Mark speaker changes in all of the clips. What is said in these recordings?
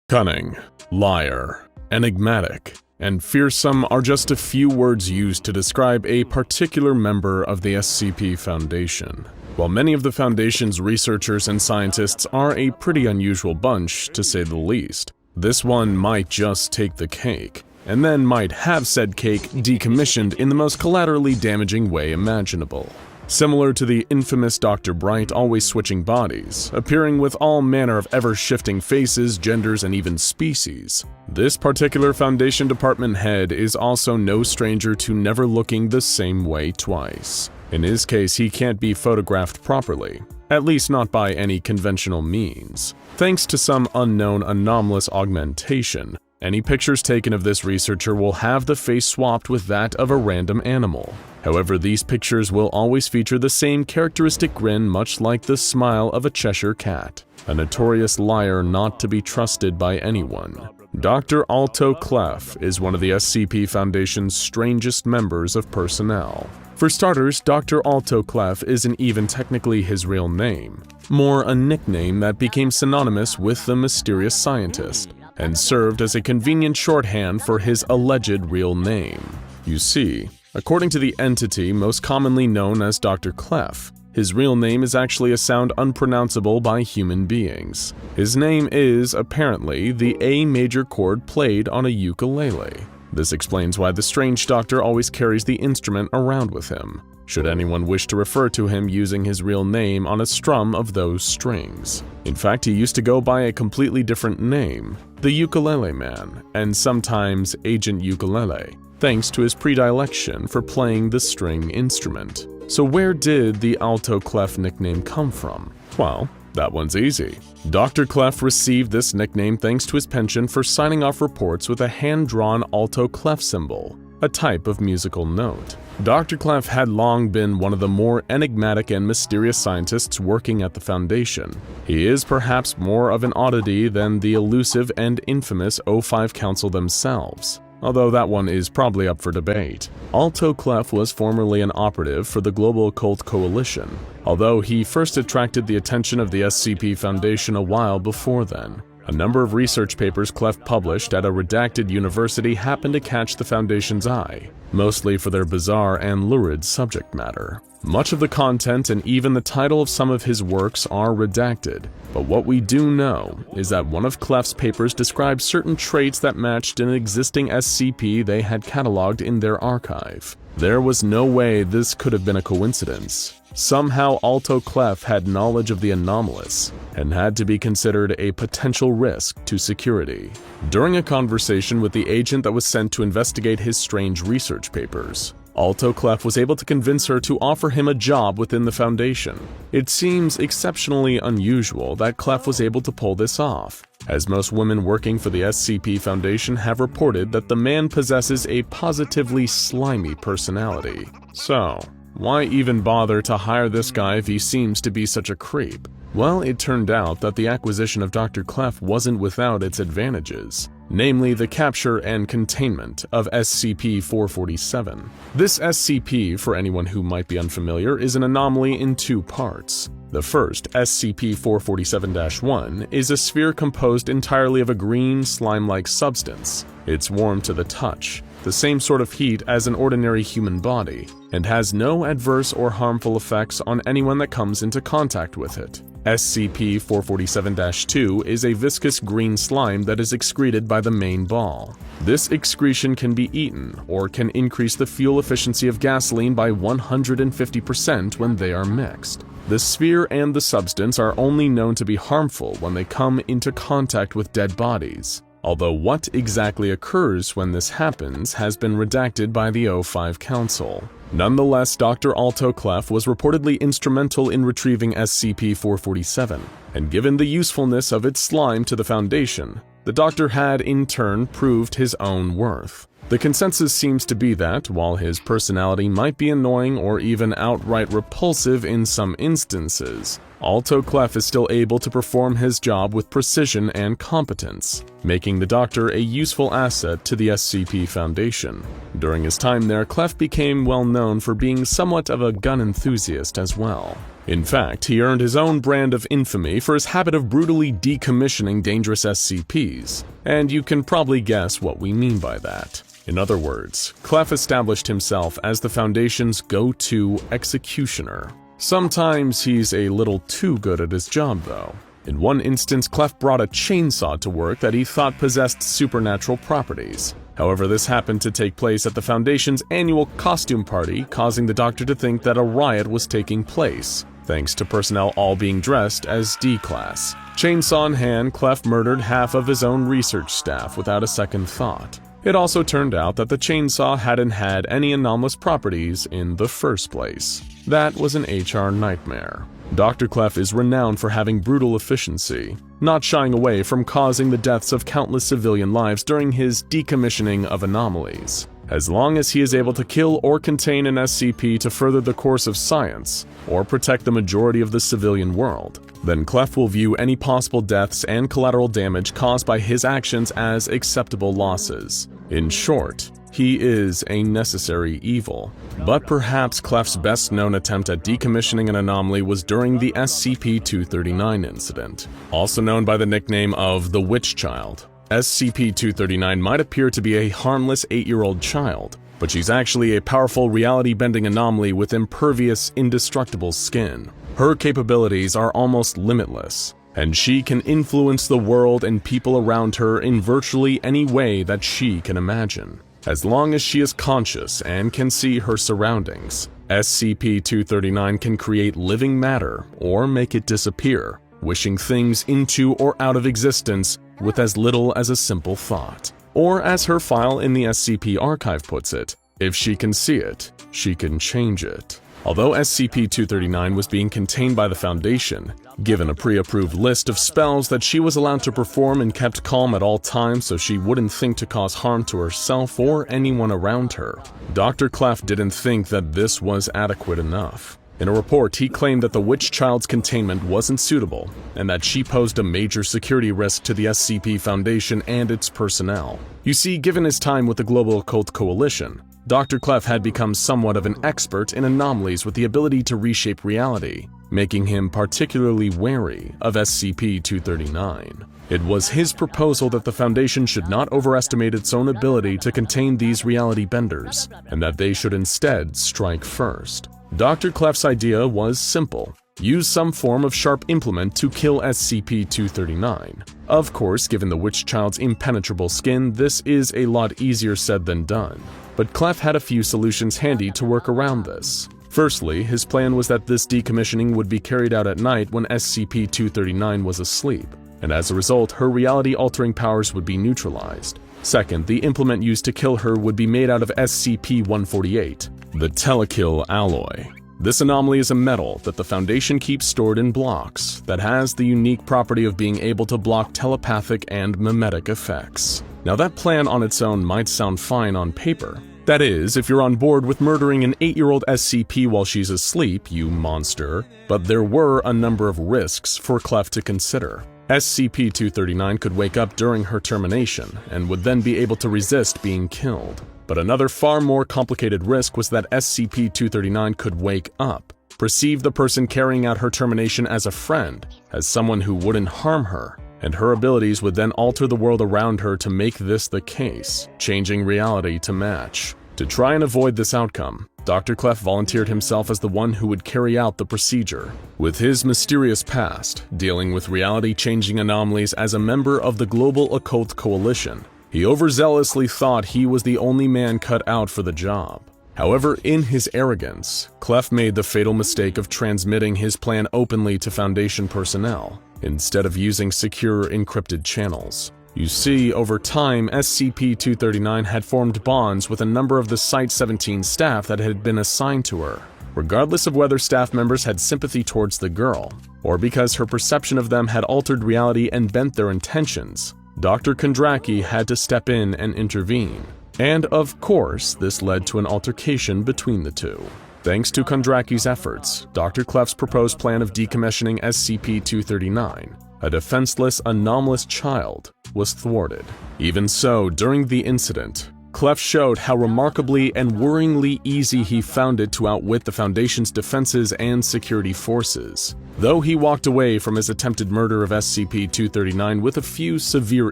Speaker 1: Cunning, liar, enigmatic, and fearsome are just a few words used to describe a particular member of the SCP Foundation. While many of the Foundation's researchers and scientists are a pretty unusual bunch, to say the least, this one might just take the cake, and then might have said cake decommissioned in the most collaterally damaging way imaginable. Similar to the infamous Dr. Bright always switching bodies, appearing with all manner of ever-shifting faces, genders, and even species, this particular Foundation department head is also no stranger to never looking the same way twice. In his case, he can't be photographed properly, at least not by any conventional means. Thanks to some unknown anomalous augmentation, any pictures taken of this researcher will have the face swapped with that of a random animal. However, these pictures will always feature the same characteristic grin, much like the smile of a Cheshire cat, a notorious liar not to be trusted by anyone. Dr. Alto Clef is one of the SCP Foundation's strangest members of personnel. For starters, Dr. Alto Clef isn't even technically his real name, more a nickname that became synonymous with the mysterious scientist, and served as a convenient shorthand for his alleged real name. You see, according to the entity most commonly known as Dr. Clef, his real name is actually a sound unpronounceable by human beings. His name is, apparently, the A major chord played on a ukulele. This explains why the strange doctor always carries the instrument around with him, should anyone wish to refer to him using his real name on a strum of those strings. In fact, he used to go by a completely different name, the Ukulele Man, and sometimes Agent Ukulele, thanks to his predilection for playing the string instrument. So where did the Alto Clef nickname come from? Well, that one's easy. Dr. Clef received this nickname thanks to his penchant for signing off reports with a hand-drawn Alto Clef symbol, a type of musical note. Dr. Clef had long been one of the more enigmatic and mysterious scientists working at the Foundation. He is perhaps more of an oddity than the elusive and infamous O5 Council themselves, although that one is probably up for debate. Alto Clef was formerly an operative for the Global Occult Coalition, although he first attracted the attention of the SCP Foundation a while before then. A number of research papers Clef published at a redacted university happened to catch the Foundation's eye, mostly for their bizarre and lurid subject matter. Much of the content and even the title of some of his works are redacted, but what we do know is that one of Clef's papers described certain traits that matched an existing SCP they had cataloged in their archive. There was no way this could have been a coincidence. Somehow Alto Clef had knowledge of the anomalous and had to be considered a potential risk to security. During a conversation with the agent that was sent to investigate his strange research papers, Alto Clef was able to convince her to offer him a job within the Foundation. It seems exceptionally unusual that Clef was able to pull this off, as most women working for the SCP Foundation have reported that the man possesses a positively slimy personality. So, why even bother to hire this guy if he seems to be such a creep? Well, it turned out that the acquisition of Dr. Clef wasn't without its advantages, namely the capture and containment of SCP-447. This SCP, for anyone who might be unfamiliar, is an anomaly in two parts. The first, SCP-447-1, is a sphere composed entirely of a green, slime-like substance. It's warm to the touch, the same sort of heat as an ordinary human body, and has no adverse or harmful effects on anyone that comes into contact with it. SCP-447-2 is a viscous green slime that is excreted by the main ball. This excretion can be eaten, or can increase the fuel efficiency of gasoline by 150% when they are mixed. The sphere and the substance are only known to be harmful when they come into contact with dead bodies, although what exactly occurs when this happens has been redacted by the O5 Council. Nonetheless, Dr. Alto Clef was reportedly instrumental in retrieving SCP-447, and given the usefulness of its slime to the Foundation, the Doctor had in turn proved his own worth. The consensus seems to be that, while his personality might be annoying or even outright repulsive in some instances, Alto Clef is still able to perform his job with precision and competence, making the Doctor a useful asset to the SCP Foundation. During his time there, Clef became well known for being somewhat of a gun enthusiast as well. In fact, he earned his own brand of infamy for his habit of brutally decommissioning dangerous SCPs, and you can probably guess what we mean by that. In other words, Clef established himself as the Foundation's go-to executioner. Sometimes he's a little too good at his job, though. In one instance, Clef brought a chainsaw to work that he thought possessed supernatural properties. However, this happened to take place at the Foundation's annual costume party, causing the Doctor to think that a riot was taking place, thanks to personnel all being dressed as D-Class. Chainsaw in hand, Clef murdered half of his own research staff without a second thought. It also turned out that the chainsaw hadn't had any anomalous properties in the first place. That was an HR nightmare. Dr. Clef is renowned for having brutal efficiency, not shying away from causing the deaths of countless civilian lives during his decommissioning of anomalies. As long as he is able to kill or contain an SCP to further the course of science, or protect the majority of the civilian world, then Clef will view any possible deaths and collateral damage caused by his actions as acceptable losses. In short, he is a necessary evil. But perhaps Clef's best-known attempt at decommissioning an anomaly was during the SCP-239 incident, also known by the nickname of the Witch Child. SCP-239 might appear to be a harmless 8-year-old child, but she's actually a powerful reality-bending anomaly with impervious, indestructible skin. Her capabilities are almost limitless, and she can influence the world and people around her in virtually any way that she can imagine. As long as she is conscious and can see her surroundings, SCP-239 can create living matter or make it disappear, wishing things into or out of existence with as little as a simple thought. Or as her file in the SCP archive puts it, if she can see it, she can change it. Although SCP-239 was being contained by the Foundation, given a pre-approved list of spells that she was allowed to perform and kept calm at all times so she wouldn't think to cause harm to herself or anyone around her, Dr. Clef didn't think that this was adequate enough. In a report, he claimed that the Witch Child's containment wasn't suitable, and that she posed a major security risk to the SCP Foundation and its personnel. You see, given his time with the Global Occult Coalition, Dr. Clef had become somewhat of an expert in anomalies with the ability to reshape reality, making him particularly wary of SCP-239. It was his proposal that the Foundation should not overestimate its own ability to contain these reality benders, and that they should instead strike first. Dr. Clef's idea was simple. Use some form of sharp implement to kill SCP-239. Of course, given the Witch Child's impenetrable skin, this is a lot easier said than done. But Clef had a few solutions handy to work around this. Firstly, his plan was that this decommissioning would be carried out at night when SCP-239 was asleep, and as a result, her reality-altering powers would be neutralized. Second, the implement used to kill her would be made out of SCP-148, the Telekill alloy. This anomaly is a metal that the Foundation keeps stored in blocks that has the unique property of being able to block telepathic and mimetic effects. Now that plan on its own might sound fine on paper. That is, if you're on board with murdering an 8-year-old SCP while she's asleep, you monster, but there were a number of risks for Clef to consider. SCP-239 could wake up during her termination and would then be able to resist being killed. But another far more complicated risk was that SCP-239 could wake up, perceive the person carrying out her termination as a friend, as someone who wouldn't harm her, and her abilities would then alter the world around her to make this the case, changing reality to match. To try and avoid this outcome, Dr. Clef volunteered himself as the one who would carry out the procedure. With his mysterious past, dealing with reality-changing anomalies as a member of the Global Occult Coalition, he overzealously thought he was the only man cut out for the job. However, in his arrogance, Clef made the fatal mistake of transmitting his plan openly to Foundation personnel, instead of using secure encrypted channels. You see, over time, SCP-239 had formed bonds with a number of the Site-17 staff that had been assigned to her, regardless of whether staff members had sympathy towards the girl, or because her perception of them had altered reality and bent their intentions. Dr. Kondraki had to step in and intervene. And of course, this led to an altercation between the two. Thanks to Kondraki's efforts, Dr. Clef's proposed plan of decommissioning SCP-239, a defenseless, anomalous child, was thwarted. Even so, during the incident, Clef showed how remarkably and worryingly easy he found it to outwit the Foundation's defenses and security forces. Though he walked away from his attempted murder of SCP-239 with a few severe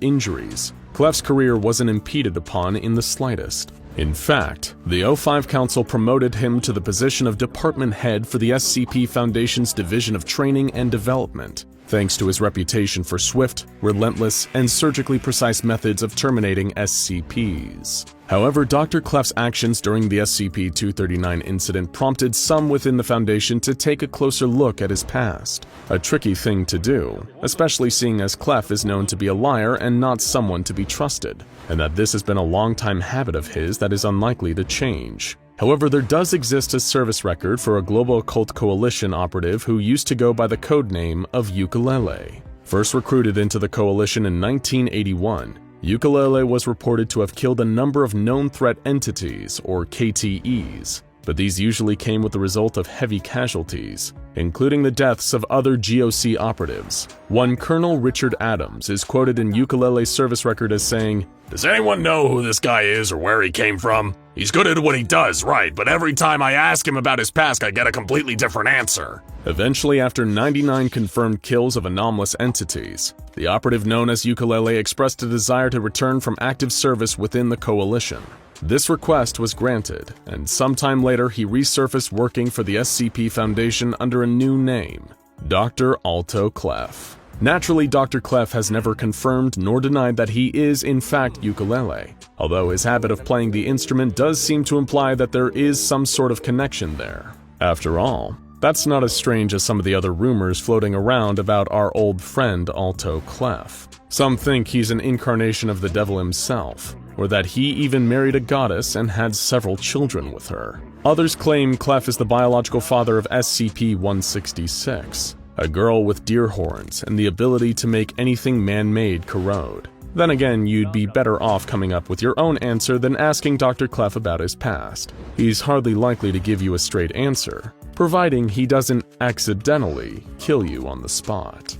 Speaker 1: injuries, Clef's career wasn't impeded upon in the slightest. In fact, the O5 Council promoted him to the position of department head for the SCP Foundation's Division of Training and Development, thanks to his reputation for swift, relentless, and surgically precise methods of terminating SCPs. However, Dr. Clef's actions during the SCP-239 incident prompted some within the Foundation to take a closer look at his past. A tricky thing to do, especially seeing as Clef is known to be a liar and not someone to be trusted, and that this has been a long-time habit of his that is unlikely to change. However, there does exist a service record for a Global Occult Coalition operative who used to go by the codename of Ukulele. First recruited into the Coalition in 1981, Ukulele was reported to have killed a number of known threat entities, or KTEs, but these usually came with the result of heavy casualties, including the deaths of other GOC operatives. One Colonel Richard Adams is quoted in Ukulele's service record as saying, "Does anyone know who this guy is or where he came from? He's good at what he does, right, but every time I ask him about his past, I get a completely different answer." Eventually, after 99 confirmed kills of anomalous entities, the operative known as Ukulele expressed a desire to return from active service within the Coalition. This request was granted, and sometime later he resurfaced working for the SCP Foundation under a new name, Dr. Alto Clef. Naturally, Dr. Clef has never confirmed nor denied that he is in fact Ukulele, although his habit of playing the instrument does seem to imply that there is some sort of connection there. After all, that's not as strange as some of the other rumors floating around about our old friend Alto Clef. Some think he's an incarnation of the devil himself, or that he even married a goddess and had several children with her. Others claim Clef is the biological father of SCP-166, a girl with deer horns and the ability to make anything man-made corrode. Then again, you'd be better off coming up with your own answer than asking Dr. Clef about his past. He's hardly likely to give you a straight answer, providing he doesn't accidentally kill you on the spot.